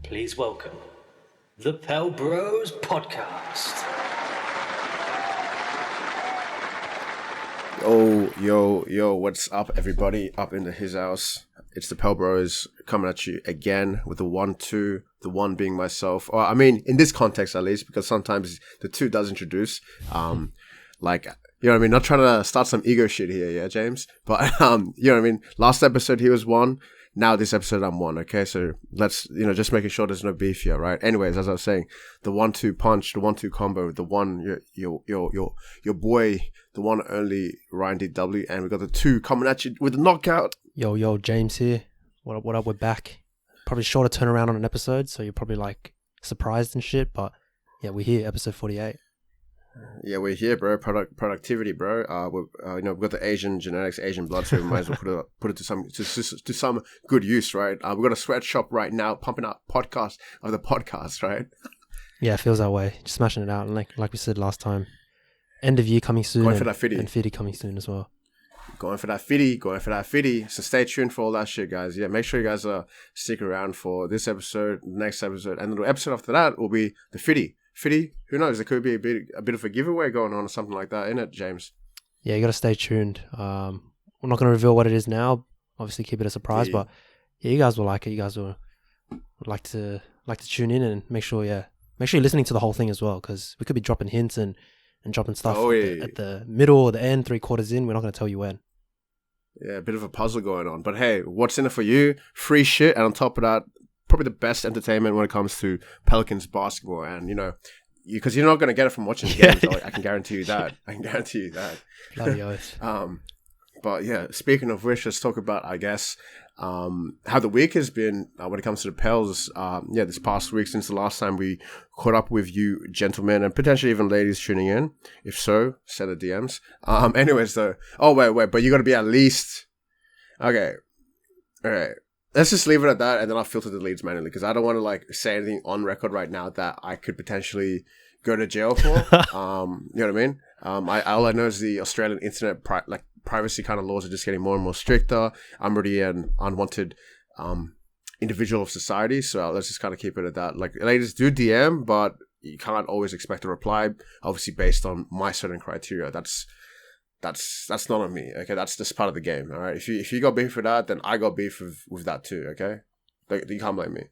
Please welcome the Pelbros Podcast. Yo, what's up, everybody? Up into his house. It's the Pelbros coming at you again with the 1-2, the one being myself. Or, I mean, in this context at least, because sometimes the two does introduce. Like, you know what I mean? Not trying to start some ego shit here, yeah, James? But, you know what I mean? Last episode, he was one. Now this episode, I'm one, okay? So let's, just making sure there's no beef here, right? Anyways, as I was saying, the 1-2 punch, the 1-2 combo, the one, your boy, the one only Ryan DW, and we got the two coming at you with a knockout. Yo, James here. What up? We're back. Probably shorter turnaround on an episode, so you're probably like surprised and shit, but yeah, we're here, episode 48. Yeah, we're here, bro. Productivity, bro. We've got the Asian genetics, Asian blood, so we might as well put it to some good use, right? We've got a sweatshop right now, pumping out podcast of the podcast, right? Yeah, it feels that way. Just smashing it out, and like we said last time, end of year coming soon, going for that fitty, and fitty coming soon as well. Going for that fitty. So stay tuned for all that shit, guys. Yeah, make sure you guys stick around for this episode, next episode, and the episode after that will be the fitty. Fitty, who knows? There could be a bit of a giveaway going on or something like that, innit, James? Yeah, you got to stay tuned. We're not going to reveal what it is now. Obviously, keep it a surprise. But yeah, you guys will like it. You guys will like to at and make sure you're listening to the whole thing as well, because we could be dropping hints and dropping stuff at the middle or the end, 3/4 in. We're not going to tell you when. Yeah, a bit of a puzzle going on. But hey, what's in it for you? Free shit, and on top of that, probably the best entertainment when it comes to Pelicans basketball. And, because you're not going to get it from watching the games. I can guarantee you that. Bloody oath. But yeah, speaking of which, let's talk about, I guess, how the week has been when it comes to the Pels. This past week since the last time we caught up with you gentlemen and potentially even ladies tuning in. If so, send the DMs. Anyways, though. Oh, wait, but you got to be at least... Okay. All right. Let's just leave it at that, and then I'll filter the leads manually, because I don't want to say anything on record right now that I could potentially go to jail for. You know what I mean? All I know is the Australian internet privacy kind of laws are just getting more and more stricter. I'm already an unwanted individual of society, so let's just kind of keep it at that. Like, ladies, do DM, but you can't always expect a reply. Obviously, based on my certain criteria. That's not on me, okay? That's just part of the game, all right? If you got beef with that, then I got beef with that too, okay? You can't blame me.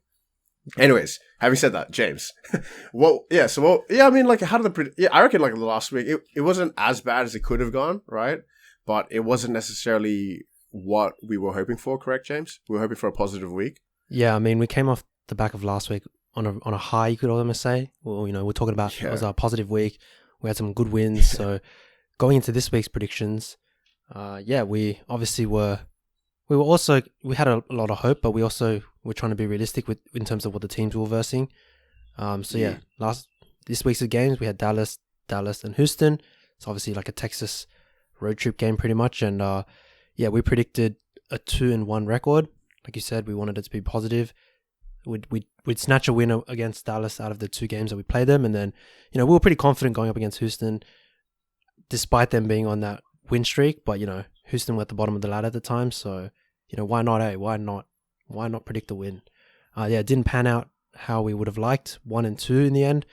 Anyways, having said that, James, I reckon the last week, it wasn't as bad as it could have gone, right? But it wasn't necessarily what we were hoping for, correct, James? We were hoping for a positive week. Yeah, I mean, we came off the back of last week on a high, you could almost say. Well, we're talking about it was our positive week. We had some good wins, so... Going into this week's predictions, we obviously we had a lot of hope, but we also were trying to be realistic in terms of what the teams we were versing. This week's games, we had Dallas, and Houston. It's obviously like a Texas road trip game pretty much. And we predicted a 2-1 record. Like you said, we wanted it to be positive. We'd snatch a win against Dallas out of the two games that we played them. And then, we were pretty confident going up against Houston, despite them being on that win streak. But, Houston were at the bottom of the ladder at the time. So, why not, Why not predict a win? It didn't pan out how we would have liked. 1-2 in the end,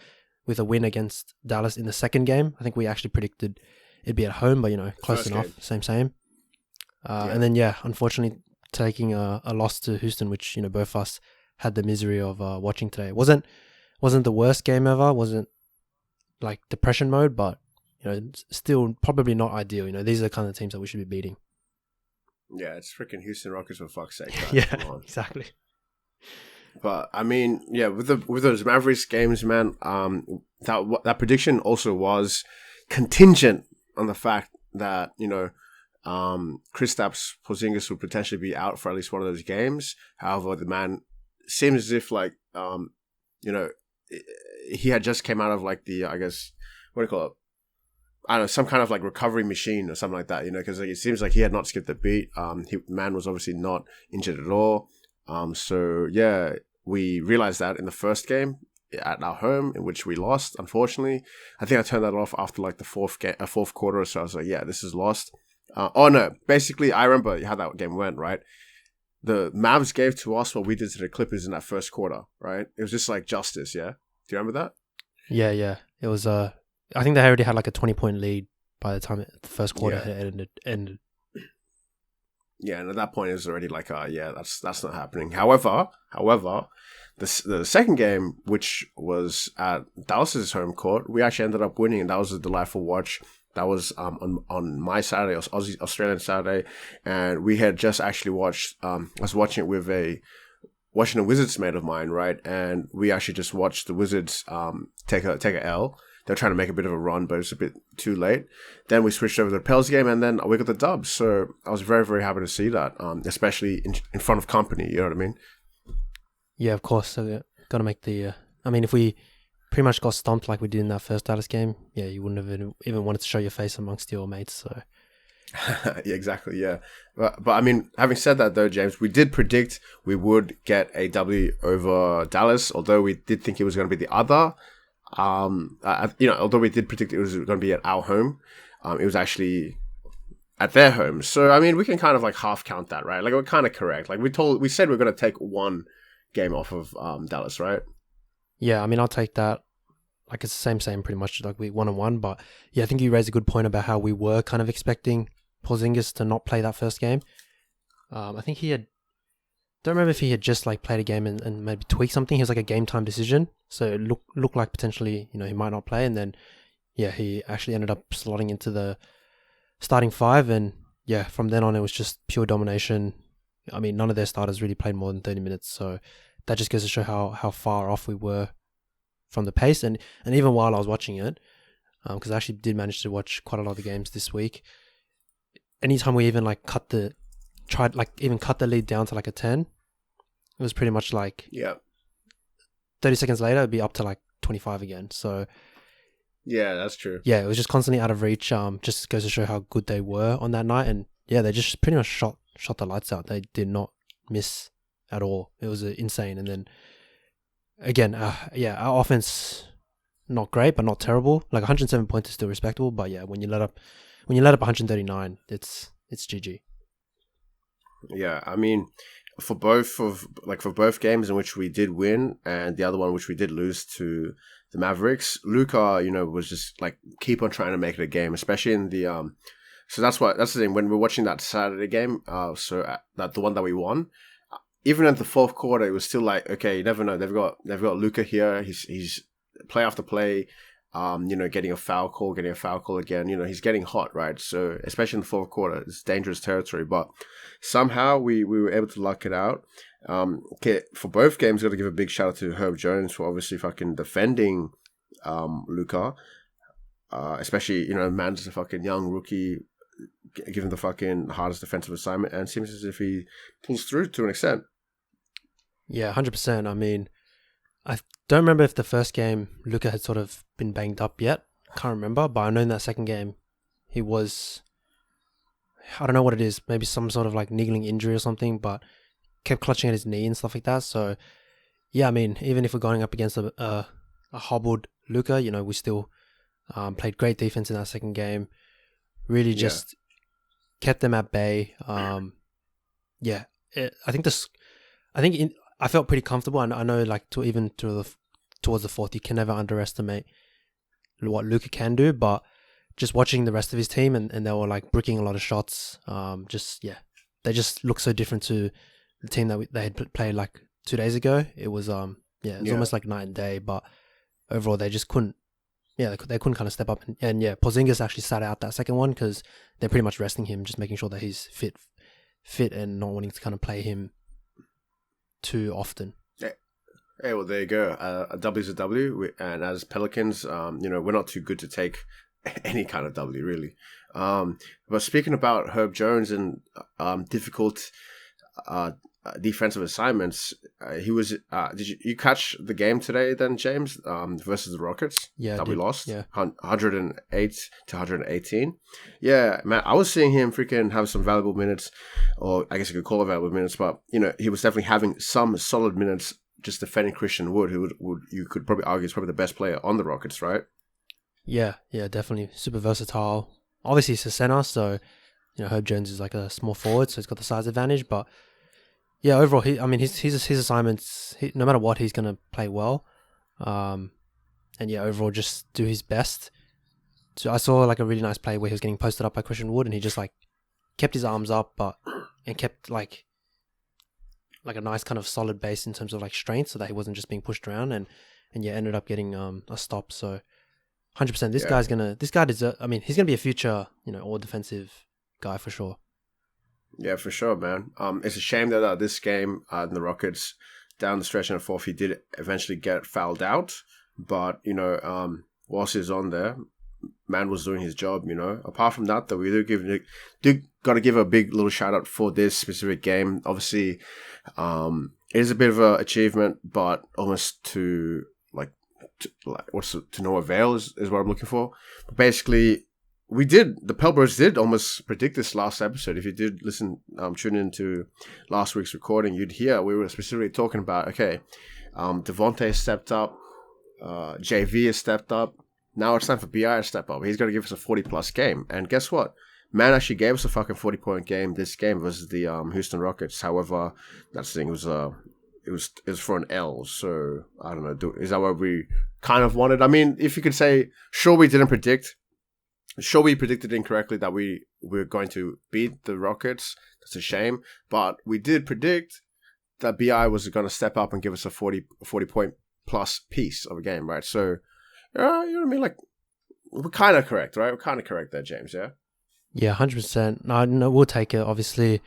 with a win against Dallas in the second game. I think we actually predicted it'd be at home, but, close First enough. game. Same. And then, unfortunately, taking a loss to Houston, which, both of us had the misery of watching today. It wasn't the worst game ever. Wasn't like depression mode, but still probably not ideal. These are the kind of teams that we should be beating. Yeah, it's freaking Houston Rockets for fuck's sake. Guys. Yeah, exactly. But I mean, with those Mavericks games, man, that prediction also was contingent on the fact that Kristaps Porzingis would potentially be out for at least one of those games. However, the man seems as if he had just came out of the I guess what do you call it? I don't know, some kind of recovery machine or something like that, because it seems like he had not skipped a beat. Man was obviously not injured at all. We realized that in the first game at our home, in which we lost, unfortunately. I think I turned that off after the fourth quarter or so. I was like, yeah, this is lost. Basically, I remember how that game went, right? the Mavs gave to us what we did to the Clippers in that first quarter, right? It was just like justice, yeah? Do you remember that? Yeah. It was, I think they already had like a 20-point lead by the time the first quarter had ended. Yeah, and at that point it was already like, that's not happening. However, the second game, which was at Dallas's home court, we actually ended up winning, and that was a delightful watch. That was on my Saturday, Australian Saturday, and we had just actually watched. I was watching it with watching a Wizards mate of mine, right? And we actually just watched the Wizards take a L. They're trying to make a bit of a run, but it's a bit too late. Then we switched over to the Pels game, and then we got the dub. So I was very, very happy to see that, especially in front of company. You know what I mean? Yeah, of course. So got to make the. I mean, if we pretty much got stomped like we did in that first Dallas game, yeah, you wouldn't have even wanted to show your face amongst your mates. So. Yeah, exactly. Yeah, but I mean, having said that though, James, we did predict we would get a W over Dallas, although we did think it was going to be the other. Although we did predict it was going to be at our home, it was actually at their home. So I mean, we can kind of like half count that, right? Like we're kind of correct. Like we said we're going to take one game off of Dallas, right? Yeah, I mean, I'll take that. Like it's the same pretty much. Like we 1-1, but yeah, I think you raised a good point about how we were kind of expecting Porzingis to not play that first game. I think he had. Don't remember if he had just like played a game and maybe tweaked something. He was like a game time decision, so it looked like potentially he might not play, and then he actually ended up slotting into the starting five, and from then on it was just pure domination. I mean, none of their starters really played more than 30 minutes, so that just goes to show how far off we were from the pace. And even while I was watching it, because I actually did manage to watch quite a lot of the games this week, anytime we even like cut the lead down to like a 10, it was pretty much like 30 seconds later it'd be up to like 25 again. So yeah, that's true. Yeah, it was just constantly out of reach. Just goes to show how good they were on that night, and they just pretty much shot the lights out. They did not miss at all. It was insane. And then again, our offense not great but not terrible. Like 107 points is still respectable, but when you let up 139, it's GG. Yeah, I mean, for both games in which we did win and the other one which we did lose to the Mavericks, Luka, was just like keep on trying to make it a game, especially in the So that's the thing when we're watching that Saturday game. That the one that we won, even at the fourth quarter, it was still like, okay, you never know. They've got Luka here. He's play after play. Getting a foul call again. He's getting hot, right? So especially in the fourth quarter, it's dangerous territory. But somehow we were able to luck it out. For both games, got to give a big shout out to Herb Jones for obviously fucking defending Luka. Especially man's a fucking young rookie, given the fucking hardest defensive assignment, and seems as if he pulls through to an extent. Yeah, 100%. I mean, I don't remember if the first game Luka had sort of been banged up yet. Can't remember, but I know in that second game he was, I don't know what it is, maybe some sort of like niggling injury or something, but kept clutching at his knee and stuff like that. So yeah, I mean, even if we're going up against a hobbled Luka, we still played great defense in that second game. Really just kept them at bay. I felt pretty comfortable. I know, like, towards the fourth, you can never underestimate what Luka can do. But just watching the rest of his team, and they were like bricking a lot of shots. They just look so different to the team that they had played like 2 days ago. It was almost like night and day. But overall, they just couldn't. Yeah, they couldn't kind of step up. And Porzingis actually sat out that second one because they're pretty much resting him, just making sure that he's fit, and not wanting to kind of play him too often. Hey, well, there you go. A W is a W, and as Pelicans, we're not too good to take any kind of W, really. But speaking about Herb Jones and difficult defensive assignments, he was. Did you catch the game today, then, James, versus the Rockets? Yeah, that we lost. Yeah, 108 to 118. Yeah, man, I was seeing him freaking have some valuable minutes, or I guess you could call it valuable minutes, but he was definitely having some solid minutes just defending Christian Wood, who would you could probably argue is probably the best player on the Rockets, right? Yeah, definitely super versatile. Obviously, he's a center, so Herb Jones is like a small forward, so he's got the size advantage, but. Yeah, overall, his assignments, no matter what, he's gonna play well, and yeah, overall, just do his best. So I saw like a really nice play where he was getting posted up by Christian Wood, and he just like kept his arms up, and kept like a nice kind of solid base in terms of like strength, so that he wasn't just being pushed around, and yeah, ended up getting a stop. So 100%, this guy deserves. I mean, he's gonna be a future, all defensive guy for sure. Yeah, for sure, man. It's a shame that this game, the Rockets down the stretch in the fourth, he did eventually get fouled out. But whilst he was on there, man was doing his job. Apart from that, though, we do got to give a big little shout out for this specific game. Obviously, it is a bit of an achievement, but almost to no avail is what I'm looking for. But basically, the Pelbros did almost predict this last episode. If you did listen, tune into last week's recording, you'd hear we were specifically talking about, okay, Devontae stepped up, JV has stepped up. Now it's time for BI to step up. He's going to give us a 40-plus game. And guess what? Man actually gave us a fucking 40-point game. This game versus the Houston Rockets. However, that's the thing. It was for an L. So I don't know. Is that what we kind of wanted? I mean, if you could say, sure, we didn't predict. Sure, we predicted incorrectly that we were going to beat the Rockets. That's a shame. But we did predict that BI was going to step up and give us a 40-point plus piece of a game, right? So, you know what I mean? Like, we're kind of correct, right? We're kind of correct there, James, yeah? Yeah, 100%. No, we'll take it. Obviously,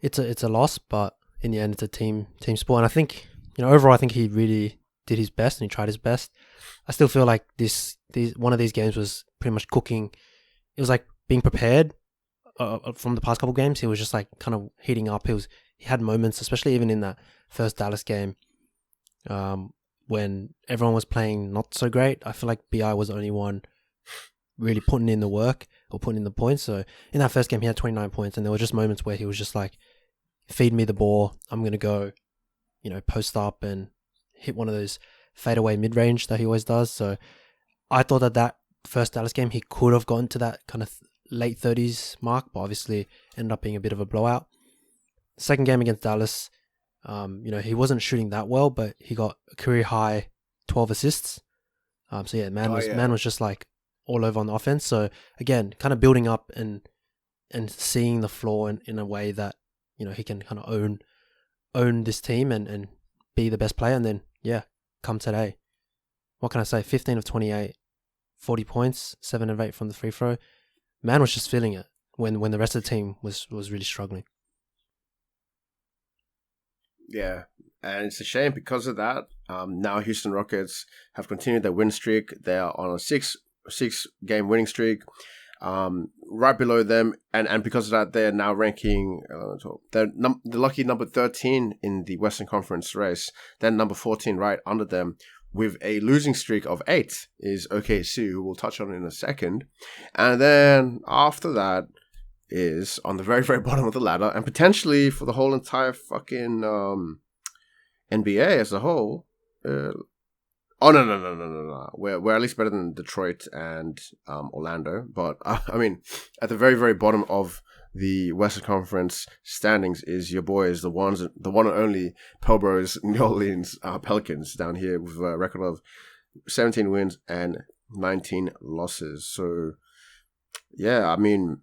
it's a loss, but in the end, it's a team sport. And I think, overall, I think he really did his best and he tried his best. I still feel like one of these games was pretty much cooking. It was like being prepared from the past couple games. He was just like kind of heating up. He had moments, especially even in that first Dallas game, when everyone was playing not so great. I feel like BI was the only one really putting in the work or putting in the points. So in that first game, he had 29 points, and there were just moments where he was just like, feed me the ball. I'm going to go, post up and hit one of those fadeaway mid-range that he always does. So I thought that first Dallas game, he could have gotten to that kind of late 30s mark, but obviously ended up being a bit of a blowout. Second game against Dallas, he wasn't shooting that well, but he got a career high 12 assists. So yeah, man was just like all over on the offense. So again, kind of building up and seeing the floor in a way that, he can kind of own this team and be the best player. And then, yeah, come today. What can I say? 15 of 28, 40 points, 7 of 8 from the free throw. Man was just feeling it when the rest of the team was really struggling. Yeah, and it's a shame because of that. Now Houston Rockets have continued their win streak. They are on a six game winning streak. Right below them, and because of that, they're now ranking. They're the lucky number 13 in the Western Conference race. Then number 14 right under them, with a losing streak of 8 is OKC, who we'll touch on in a second. And then after that is on the very, very bottom of the ladder, and potentially for the whole entire fucking NBA as a whole. No. We're at least better than Detroit and Orlando. But, I mean, at the very, very bottom of the Western Conference standings is your boys, the one and only Pelbros New Orleans Pelicans down here with a record of 17 wins and 19 losses. So, yeah, I mean,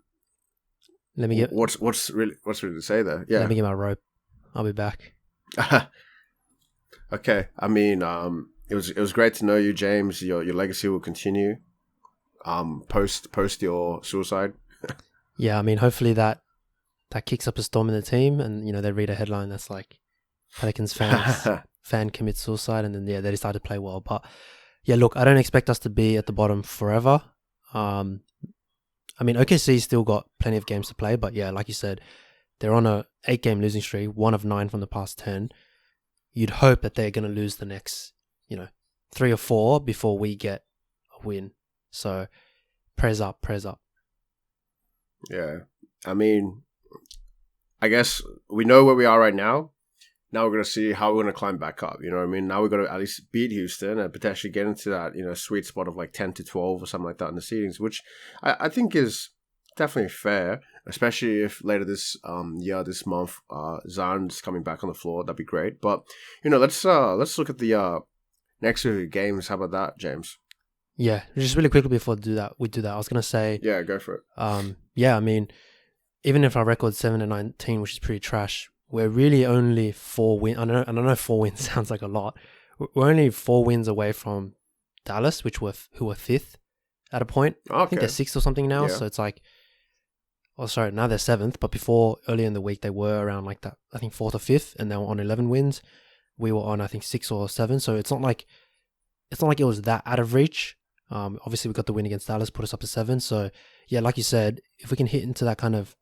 what's really to say there? Yeah, let me get my rope. I'll be back. Okay, I mean, it was great to know you, James. Your legacy will continue. Post your suicide. Yeah, I mean, hopefully that kicks up a storm in the team, and they read a headline that's like Pelicans fan commits suicide, and then they decide to play well. But yeah, look, I don't expect us to be at the bottom forever. I mean, OKC still got plenty of games to play, but yeah, like you said, they're on a 8-game losing streak, 1 of 9 from the past 10. You'd hope that they're going to lose the next, 3 or 4 before we get a win. So prayers up. Yeah. I mean, I guess we know where we are right now. Now we're going to see how we're going to climb back up. You know what I mean? Now we're going to at least beat Houston and potentially get into that, sweet spot of like 10 to 12 or something like that in the seedings, which I think is definitely fair, especially if later this this month, Zion's coming back on the floor. That'd be great. But let's look at the next few games. How about that, James? Yeah, just really quickly before we do that, I was gonna say, yeah, go for it. Yeah, I mean, even if our record's 7-19, which is pretty trash, we're really only 4 wins. I know 4 wins sounds like a lot. We're only 4 wins away from Dallas, who were 5th at a point. Okay. I think they're 6th or something now. Yeah. So it's like, oh, sorry, now they're 7th. But before, earlier in the week, they were around like that, I think 4th or 5th, and they were on 11 wins. We were on, I think, 6 or 7. So it's not like it was that out of reach. Obviously, we got the win against Dallas, put us up to 7. So yeah, like you said, if we can hit into that kind of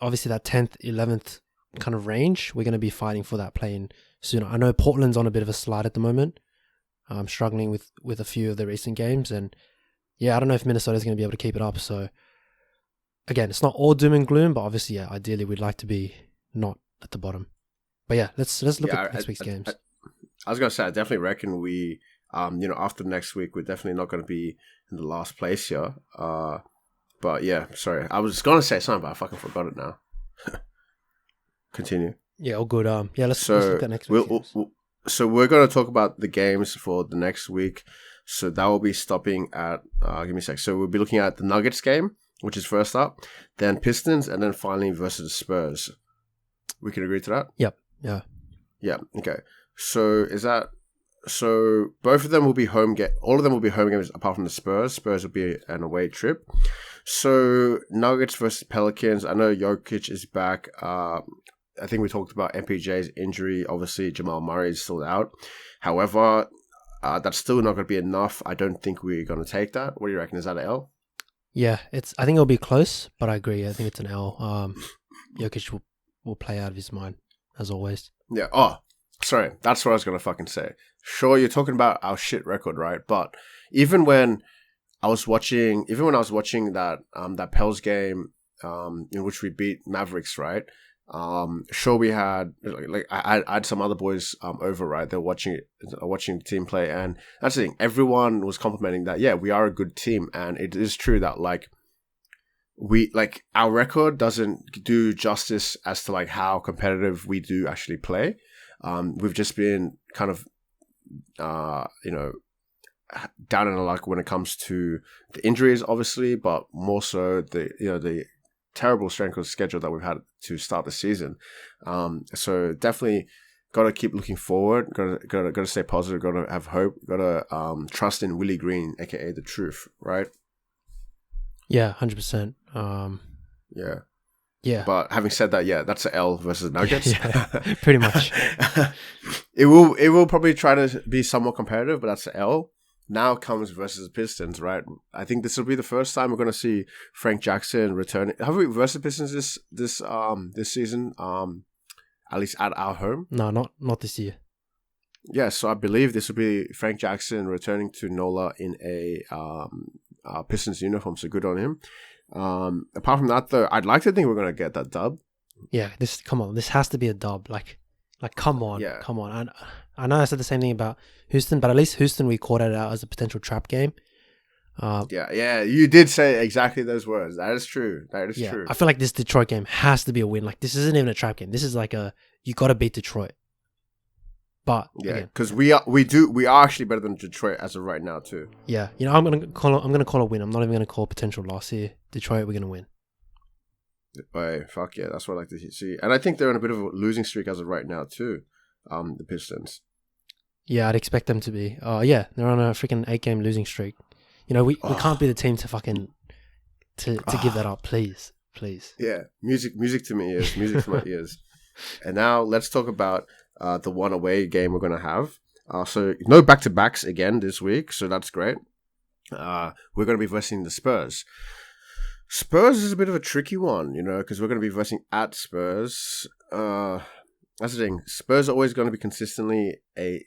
obviously that 10th, 11th kind of range, we're going to be fighting for that play-in sooner. I know Portland's on a bit of a slide at the moment. Struggling with a few of the recent games, and yeah, I don't know if Minnesota's going to be able to keep it up. So again, it's not all doom and gloom, but obviously, yeah, ideally we'd like to be not at the bottom. But yeah, let's look at next week's games. I was going to say, I definitely reckon we, after next week, we're definitely not going to be in the last place here. But yeah, sorry, I was going to say something, but I fucking forgot it now. Continue. Yeah, all good. Yeah, let's look at next week's games. So we're going to talk about the games for the next week. So that will be stopping at, give me a sec. So we'll be looking at the Nuggets game, which is first up, then Pistons, and then finally versus the Spurs. We can agree to that? Yep. Yeah. Yeah. Okay. So both of them will be home all of them will be home games apart from the Spurs. Spurs will be an away trip. So Nuggets versus Pelicans. I know Jokic is back. I think we talked about MPJ's injury. Obviously, Jamal Murray is still out. However, that's still not going to be enough. I don't think we're going to take that. What do you reckon? Is that an L? Yeah, I think it'll be close, but I agree. I think it's an L. Jokic will play out of his mind, as always. Yeah. Oh, sorry. That's what I was going to fucking say. Sure, you're talking about our shit record, right? But even when I was watching that Pels game, in which we beat Mavericks, right? Sure, we had I had some other boys over, right? They're watching the team play, and that's the thing. Everyone was complimenting that. Yeah, we are a good team, and it is true that our record doesn't do justice as to how competitive we do actually play. We've just been kind of down in the luck when it comes to the injuries, obviously, but more so the terrible strength of schedule that we've had to start the season. So definitely got to keep looking forward. Got to stay positive. Got to have hope. Got to trust in Willie Green, aka the truth. Right? Yeah, 100%. Yeah. Yeah. But having said that, yeah, that's an L versus Nuggets. Yeah, pretty much. It will probably try to be somewhat competitive, but that's an L. Now comes versus the Pistons, right? I think this will be the first time we're going to see Frank Jackson returning. Have we versus Pistons this season? At least at our home. No, not this year. Yeah, so I believe this will be Frank Jackson returning to NOLA in a Pistons uniform. So good on him. Apart from that, though, I'd like to think we're going to get that dub. Yeah, this has to be a dub. Like, come on, yeah. Come on. And I know I said the same thing about Houston, but at least Houston we called it out as a potential trap game. Yeah, you did say exactly those words. That is true. True. I feel like this Detroit game has to be a win. Like, this isn't even a trap game. This is like you got to beat Detroit. But yeah, because we are actually better than Detroit as of right now too. Yeah, I'm gonna call a win. I'm not even gonna call potential loss here. Detroit, we're gonna win. Hey, fuck yeah, that's what I like to see. And I think they're on a bit of a losing streak as of right now too. The Pistons. Yeah, I'd expect them to be. Yeah, they're on a freaking 8-game losing streak. We can't be the team to fucking to give that up, please. Yeah, music to my ears, music to my ears. And now let's talk about the one away game we're gonna have. So no back-to-backs again this week, so that's great. We're gonna be versing the Spurs. Spurs is a bit of a tricky one, because we're gonna be versing at Spurs. That's the thing. Spurs are always going to be consistently a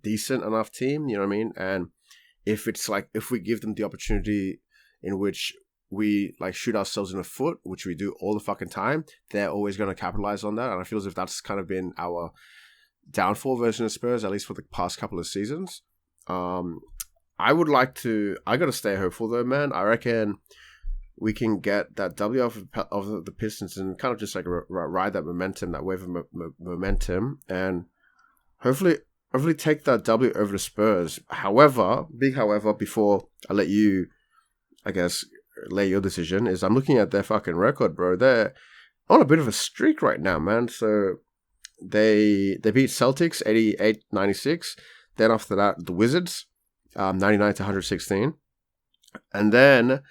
decent enough team, you know what I mean? And if we give them the opportunity in which we shoot ourselves in the foot, which we do all the fucking time, they're always going to capitalize on that. And I feel as if that's kind of been our downfall version of Spurs, at least for the past couple of seasons. I I got to stay hopeful though, man. I reckon we can get that W of the Pistons and kind of just like ride that momentum, that wave of momentum, and hopefully take that W over the Spurs. However, before I let you, I guess, lay your decision, is I'm looking at their fucking record, bro. They're on a bit of a streak right now, man. So they beat Celtics 88-96. Then after that, the Wizards 99-116, and then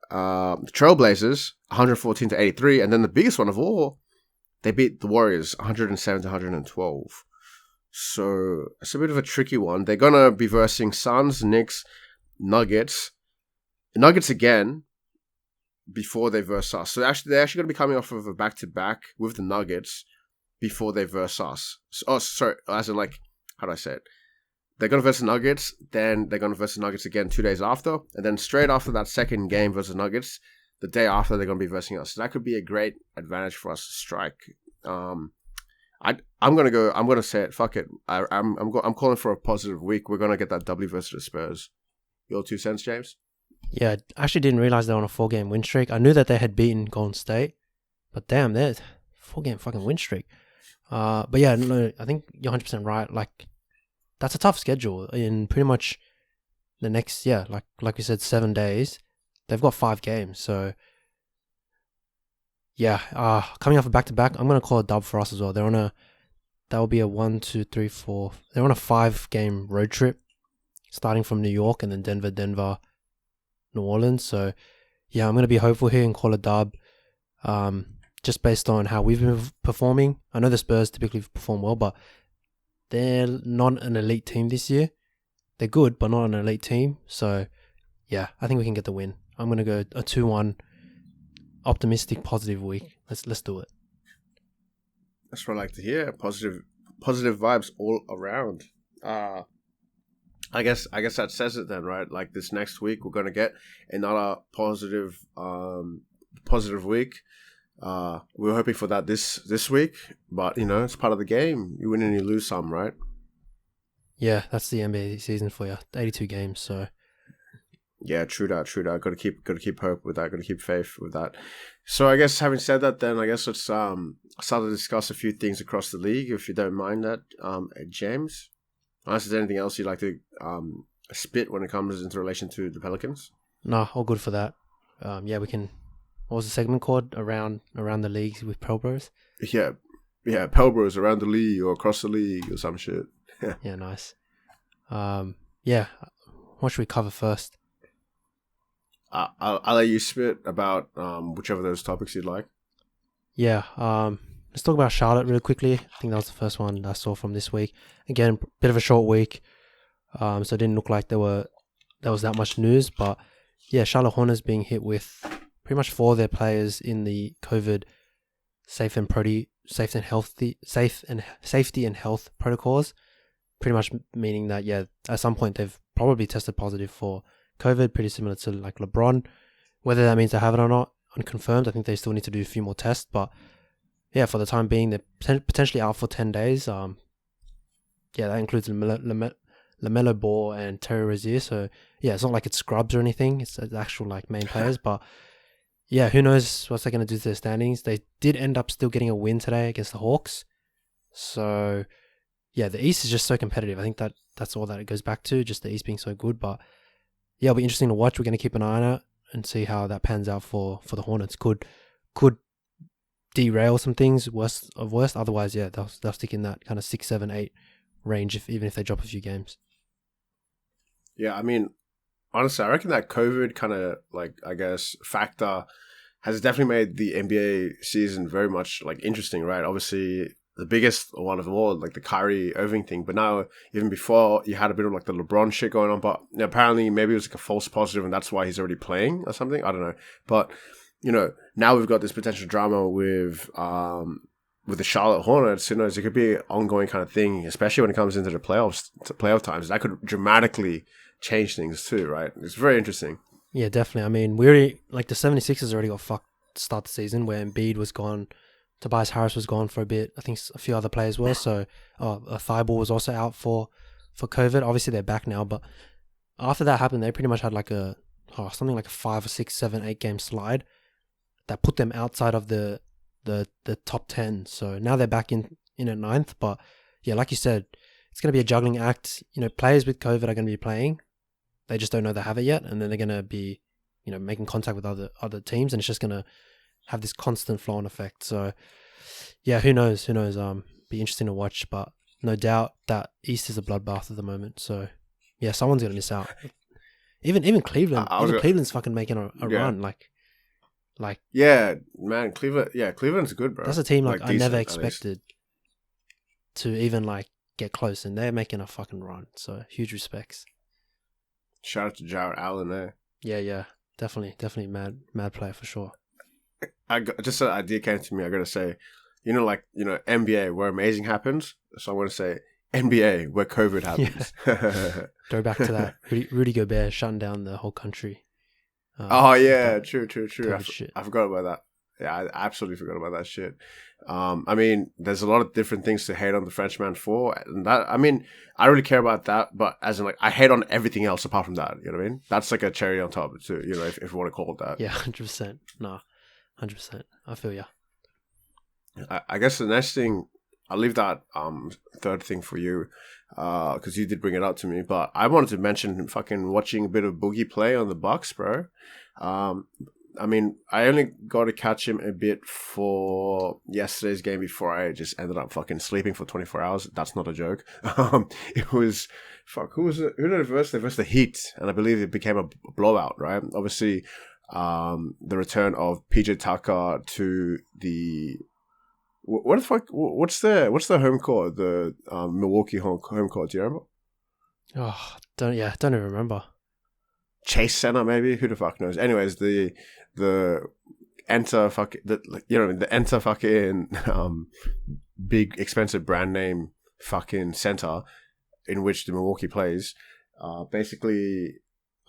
the Trailblazers 114-83, and then the biggest one of all, they beat the Warriors 107-112. So it's a bit of a tricky one. They're gonna be versing Suns, Knicks, Nuggets again before they verse us. So they're actually gonna be coming off of a back-to-back with the Nuggets before they verse us. As in, like, how do I say it? They're going to verse the Nuggets, then they're going to verse the Nuggets again 2 days after, and then straight after that second game versus Nuggets, the day after they're going to be versing us. So that could be a great advantage for us to strike. I'm going to say it. Fuck it. I'm calling for a positive week. We're going to get that W versus the Spurs. Your 2 cents, James? Yeah, I actually didn't realize they were on a 4-game win streak. I knew that they had beaten Golden State, but damn, they're 4-game fucking win streak. But yeah, no, I think you're 100% right. Like, that's a tough schedule in pretty much the next, like we said, 7 days. They've got 5 games. So, yeah, coming off a back-to-back, I'm going to call a dub for us as well. That will be a 1, 2, 3, 4. They're on a 5-game road trip, starting from New York and then Denver, New Orleans. So, yeah, I'm going to be hopeful here and call a dub. Just based on how we've been performing. I know the Spurs typically perform well, but they're not an elite team this year. They're good, but not an elite team. So, yeah, I think we can get the win. I'm going to go a 2-1 optimistic, positive week. Let's do it. That's what I like to hear. Positive vibes all around. I guess that says it then, right? Like, this next week, we're going to get another positive week. We were hoping for that this week, but it's part of the game. You win and you lose some, right? Yeah, that's the NBA season for you. 82 games, so yeah, true that. Got to keep hope with that. Got to keep faith with that. So I guess having said that, then I guess let's start to discuss a few things across the league, if you don't mind that, James. Unless there's anything else you'd like to spit when it comes into relation to the Pelicans. No, all good for that. Yeah, we can. What was the segment called? Around the leagues with Pelbros? Yeah, Pelbros around the league or across the league or some shit. Yeah, nice. Yeah, what should we cover first? I'll let you spit about whichever of those topics you'd like. Yeah, let's talk about Charlotte really quickly. I think that was the first one I saw from this week. Again, bit of a short week, so it didn't look like there was that much news. But yeah, Charlotte Hornets being hit with pretty much 4 of their players in the COVID safety and health protocols. Pretty much meaning that, yeah, at some point they've probably tested positive for COVID, pretty similar to like LeBron. Whether that means they have it or not, unconfirmed. I think they still need to do a few more tests, but yeah, for the time being, they're potentially out for 10 days. Yeah, that includes LaMelo Ball and Terry Rozier. So yeah, it's not like it's scrubs or anything. It's actual like main players, but yeah, who knows what they're going to do to their standings. They did end up still getting a win today against the Hawks. So yeah, the East is just so competitive. I think that's all that it goes back to, just the East being so good. But yeah, it'll be interesting to watch. We're going to keep an eye on it and see how that pans out for the Hornets. Could derail some things worst. Otherwise, yeah, they'll stick in that kind of 6, 7, 8 range even if they drop a few games. Yeah, I mean, honestly, I reckon that COVID kind of like, I guess, factor has definitely made the NBA season very much like interesting, right? Obviously, the biggest one of them all, like the Kyrie Irving thing. But now, even before, you had a bit of like the LeBron shit going on. But apparently, maybe it was like a false positive, and that's why he's already playing or something. I don't know. But now we've got this potential drama with the Charlotte Hornets. It could be an ongoing kind of thing, especially when it comes into the playoff times. That could dramatically change things too, right? It's very interesting. Yeah, definitely. I mean, we already, like, the 76ers already got fucked to start the season, where Embiid was gone, Tobias Harris was gone for a bit. I think a few other players were. So, Thibault was also out for COVID. Obviously, they're back now, but after that happened, they pretty much had like something like a 5 or 6, 7, 8 game slide that put them outside of the top 10. So now they're back in at 9th. But yeah, like you said, it's going to be a juggling act. Players with COVID are going to be playing. They just don't know they have it yet, and then they're going to be making contact with other teams, and it's just going to have this constant flow-on effect. So yeah, who knows? Be interesting to watch, but no doubt that East is a bloodbath at the moment. So yeah, someone's going to miss out. Even Cleveland. Cleveland's fucking making a run. Like yeah, man, Cleveland. Yeah, Cleveland's good, bro. That's a team like I decent, never expected to even like get close, and they're making a fucking run. So huge respects. Shout out to Jarrett Allen there. Yeah, definitely mad player for sure. Just an idea came to me. I gotta say, NBA where amazing happens. So I want to say NBA where COVID happens. Yeah. Go back to that. Rudy Gobert shutting down the whole country. Oh yeah, true. I forgot about that. Yeah, I absolutely forgot about that shit. I mean, there's a lot of different things to hate on the Frenchman for, and that, I mean, I really care about that, but as in, like, I hate on everything else apart from that. You know what I mean? That's like a cherry on top, too. If you want to call it that. Yeah, 100%. No, 100%. I feel ya. I guess the next thing, I'll leave that third thing for you, because you did bring it up to me. But I wanted to mention fucking watching a bit of Boogie play on the Bucks, bro. I mean, I only got to catch him a bit for yesterday's game before I just ended up fucking sleeping for 24 hours. That's not a joke. It was, who was it? Who did it verse? They versed the Heat, and I believe it became a blowout, right? Obviously, the return of PJ Tucker to the, what the fuck? What's the home court? The Milwaukee home court. Do you remember? Oh, don't even remember. Chase Center, maybe. Who the fuck knows? Anyways, the enter fucking big expensive brand name fucking center in which the Milwaukee plays. Basically,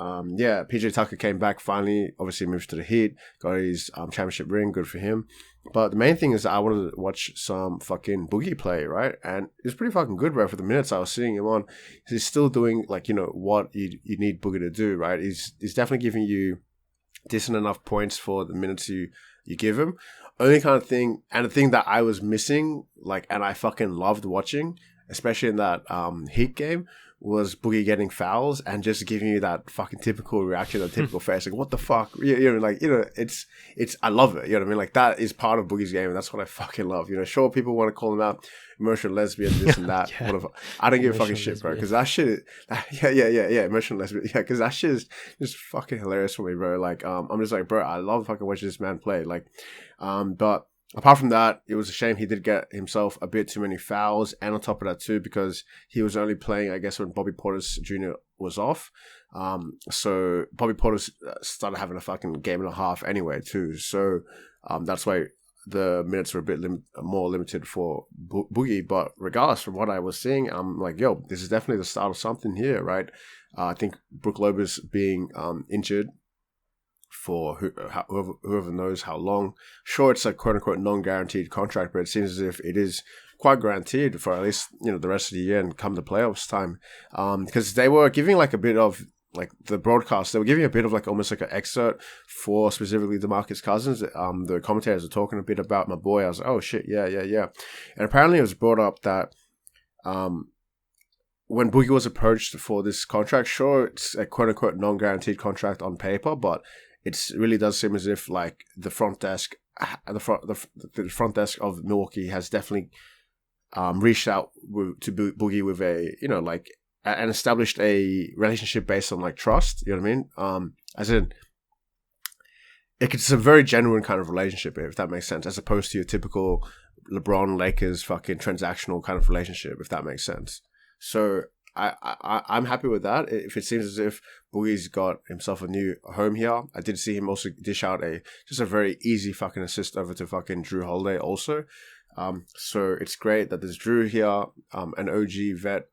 PJ Tucker came back finally. Obviously, moves to the Heat, got his championship ring. Good for him. But the main thing is that I wanted to watch some fucking Boogie play, right? And it's pretty fucking good, bro. For the minutes I was seeing him on, he's still doing like what you need Boogie to do, right? He's definitely giving you decent enough points for the minutes you give him. Only kind of thing, and the thing that I was missing, like, and I fucking loved watching, especially in that Heat game, was Boogie getting fouls and just giving you that fucking typical reaction, that typical face, like, what the fuck? It's I love it. You know what I mean? Like, that is part of Boogie's game, and that's what I fucking love. Sure, people want to call him out emotional lesbian, this and that. Yeah. Whatever. I don't give a fucking shit, bro, because that shit, emotional lesbian, because that shit is just fucking hilarious for me, bro. Like, I'm just like, bro, I love fucking watching this man play. Like, but apart from that, it was a shame he did get himself a bit too many fouls, and on top of that too, because he was only playing, I guess, when Bobby Portis Jr. was off. So Bobby Portis started having a fucking game and a half anyway too. So that's why the minutes were a bit more limited for Boogie. But regardless, from what I was seeing, I'm like, yo, this is definitely the start of something here, right? I think Brook Lopez being injured for whoever knows how long. Sure, it's a quote-unquote non-guaranteed contract, but it seems as if it is quite guaranteed for at least the rest of the year and come the playoffs time. Because they were giving like a bit of, like, the broadcast, they were giving a bit of like almost like an excerpt for specifically DeMarcus Cousins. The commentators were talking a bit about my boy. I was like, oh shit, yeah. And apparently it was brought up that when Boogie was approached for this contract, sure, it's a quote-unquote non-guaranteed contract on paper, but it really does seem as if like the front desk of Milwaukee has definitely reached out to Boogie with a and established a relationship based on like trust. You know what I mean? As in, it's a very genuine kind of relationship, if that makes sense, as opposed to your typical LeBron Lakers fucking transactional kind of relationship, if that makes sense. So I'm happy with that. If it seems as if Boogie's got himself a new home here, I did see him also dish out just a very easy fucking assist over to fucking Drew Holiday also. So it's great that there's Drew here, an OG vet.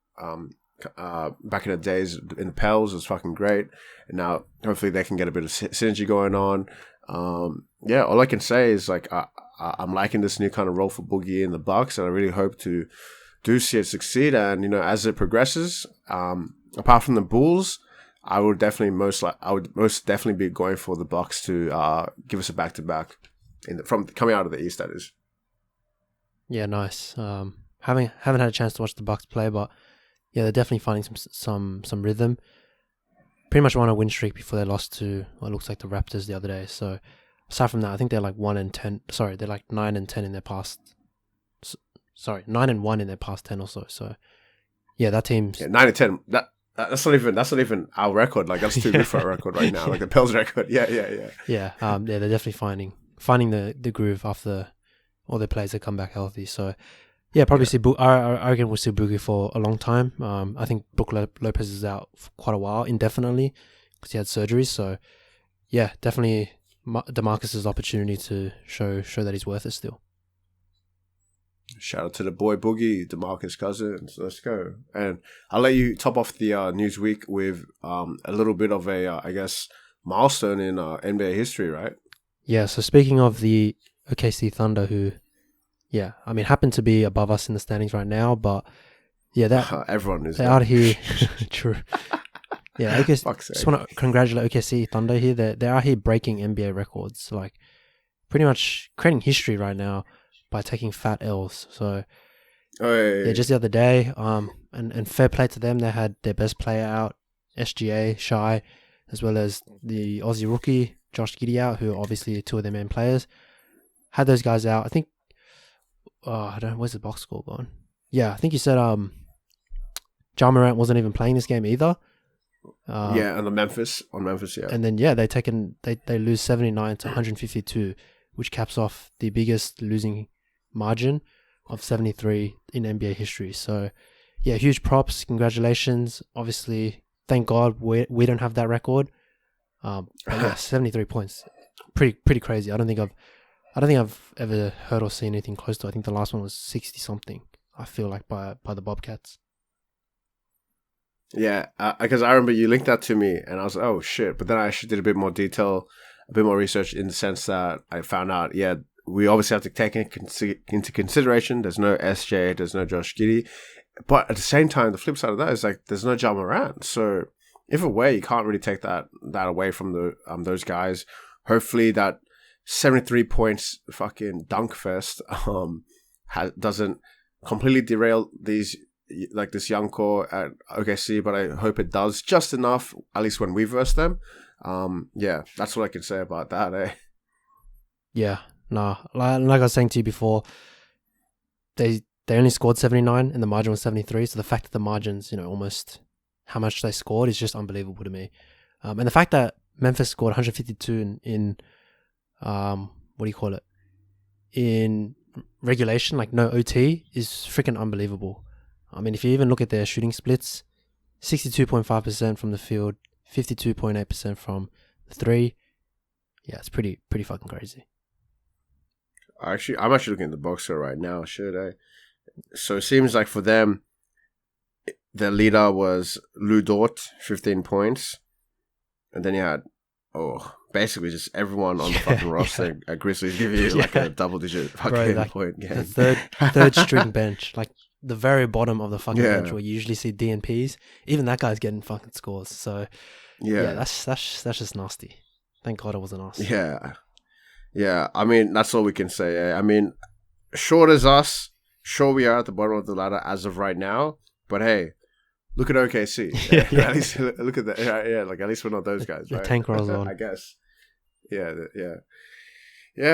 Back in the days in the Pels was fucking great, and now hopefully they can get a bit of synergy going on. All I can say is like I'm liking this new kind of role for Boogie in the Bucks, and I really hope to do see it succeed. And as it progresses, apart from the Bulls, I would most definitely be going for the Bucks to give us a back-to-back from coming out of the East. That is. Yeah, nice. Haven't had a chance to watch the Bucks play, but yeah, they're definitely finding some rhythm. Pretty much won a win streak before they lost to what looks like the Raptors the other day. So aside from that, I think they're like 1-10. Sorry, they're like 9-10 in their past. 9-1 in their past 10 or so. So yeah, that team's 9-10. That's not even our record. Like that's too good for our record right now. Like the Pels record. Yeah. Yeah, they're definitely finding the groove after all their players have come back healthy. So yeah, probably see. I reckon we'll see Boogie for a long time. I think Brook Lopez is out for quite a while, indefinitely, because he had surgery. So yeah, definitely DeMarcus's opportunity to show that he's worth it still. Shout out to the boy Boogie, DeMarcus Cousins. Let's go. And I'll let you top off the news week with a little bit of a, I guess, milestone in NBA history, right? Yeah, so speaking of the OKC Thunder, who, yeah, I mean, happen to be above us in the standings right now, but yeah, everyone is out here. True. Yeah, OKC, just want to congratulate OKC Thunder here. They're out here breaking NBA records, like pretty much creating history right now by taking fat L's. So yeah, just the other day, and fair play to them, they had their best player out, SGA, Shy, as well as the Aussie rookie, Josh Giddey out, who are obviously two of their main players. Had those guys out. I think, I don't know, where's the box score going? Yeah, I think you said Ja Morant wasn't even playing this game either. Yeah, on Memphis, yeah. And then, yeah, they lose 79 to 152, which caps off the biggest losing margin of 73 in NBA history. So, yeah, huge props, congratulations. Obviously, thank God we don't have that record. But yeah, 73 points, pretty crazy. I don't think I've ever heard or seen anything close to. I think the last one was 60 something. I feel like by the Bobcats. Yeah, because I remember you linked that to me, and I was like, oh shit. But then I actually did a bit more research in the sense that I found out, yeah, we obviously have to take into consideration there's no SJ, there's no Josh Giddey, but at the same time, the flip side of that is like there's no Ja Morant. So either way, you can't really take that away from those guys. Hopefully that 73 points fucking dunk fest doesn't completely derail this young core at OKC, but I hope it does just enough, at least when we verse them. Yeah, that's what I can say about that, eh? Yeah, nah. Like I was saying to you before, they only scored 79 and the margin was 73. So the fact that the margin's, almost how much they scored is just unbelievable to me. And the fact that Memphis scored 152 in what do you call it? In regulation, like no OT, is freaking unbelievable. I mean, if you even look at their shooting splits, 62.5% from the field, 52.8% from the three. Yeah, it's pretty fucking crazy. I'm actually looking at the box score right now. Should I? So it seems like for them, their leader was Lou Dort, 15 points, and then you had basically just everyone on the fucking roster at Grizzlies give you like a double-digit fucking point game. The third string bench, like the very bottom of the fucking bench where you usually see DNPs. Even that guy's getting fucking scores. So yeah, that's just nasty. Thank God it wasn't us. Yeah. I mean, that's all we can say. Eh? I mean, short as us, sure we are at the bottom of the ladder as of right now. But hey, look at OKC. At least look at that. Yeah. Like at least we're not those guys. Right? The tank rolls on. I guess. Yeah.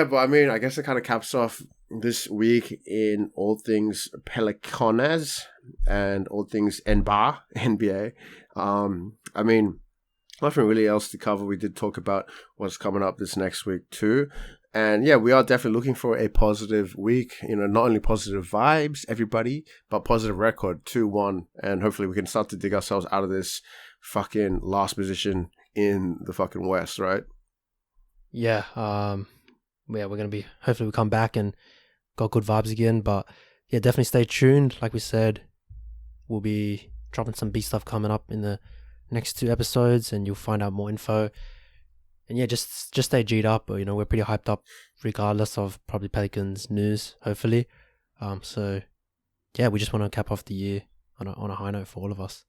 But I mean, I guess it kind of caps off this week in all things Pelicans and all things NBA. I mean, nothing really else to cover. We did talk about what's coming up this next week too. And yeah, we are definitely looking for a positive week. Not only positive vibes, everybody, but positive record, 2-1. And hopefully we can start to dig ourselves out of this fucking last position in the fucking West, right? Yeah. We're going to be, hopefully we come back and got good vibes again. But yeah, definitely stay tuned. Like we said, we'll be dropping some beat stuff coming up in the next 2 episodes, and you'll find out more info. And yeah, just stay G'd up. We're pretty hyped up regardless of probably Pelicans news, hopefully. So yeah, we just want to cap off the year on a high note for all of us.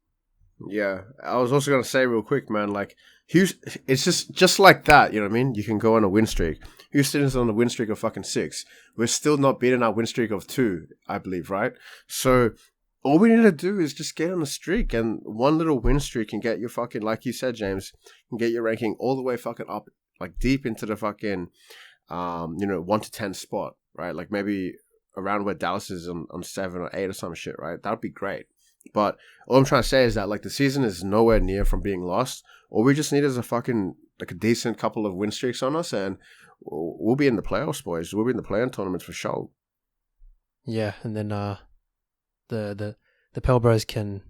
Yeah, I was also gonna say real quick, man. Like, it's just like that. You know what I mean? You can go on a win streak. Houston is on a win streak of fucking 6. We're still not beating our win streak of 2, I believe, right? So all we need to do is just get on a streak, and one little win streak can get your fucking, like you said, James, can get your ranking all the way fucking up, like deep into the fucking, 1 to 10 spot, right? Like maybe around where Dallas is on 7 or 8 or some shit, right? That'd be great. But all I'm trying to say is that like the season is nowhere near from being lost. All we just need is a fucking like a decent couple of win streaks on us, and we'll be in the playoffs, boys. We'll be in the play-in tournaments for sure. Yeah, and then the Pelbros can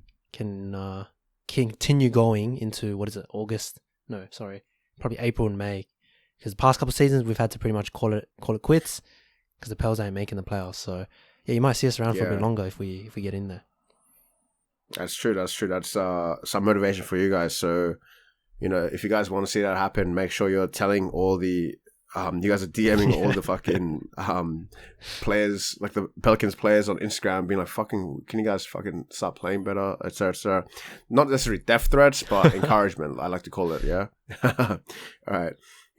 continue going into, what is it, August? No, sorry, probably April and May, because the past couple of seasons we've had to pretty much call it quits because the Pels ain't making the playoffs. So yeah, you might see us around for a bit longer if we get in there. That's true. That's some motivation for you guys. So, if you guys want to see that happen, make sure you're telling all the you guys are DMing all the fucking players, like the Pelicans players on Instagram, being like, fucking, can you guys fucking start playing better, etc., etc. Not necessarily death threats, but encouragement, I like to call it, yeah? All right.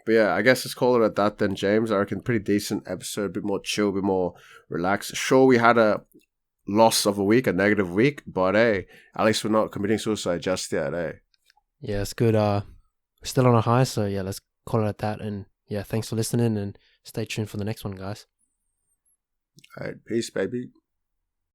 But yeah, I guess let's call it at that then, James. I reckon pretty decent episode, a bit more chill, a bit more relaxed. Sure, we had a loss of a week, a negative week, but hey, at least we're not committing suicide just yet, eh? Yeah, it's good. We're still on a high, so yeah, let's call it at that. And yeah, thanks for listening, and stay tuned for the next one, guys. All right, peace, baby.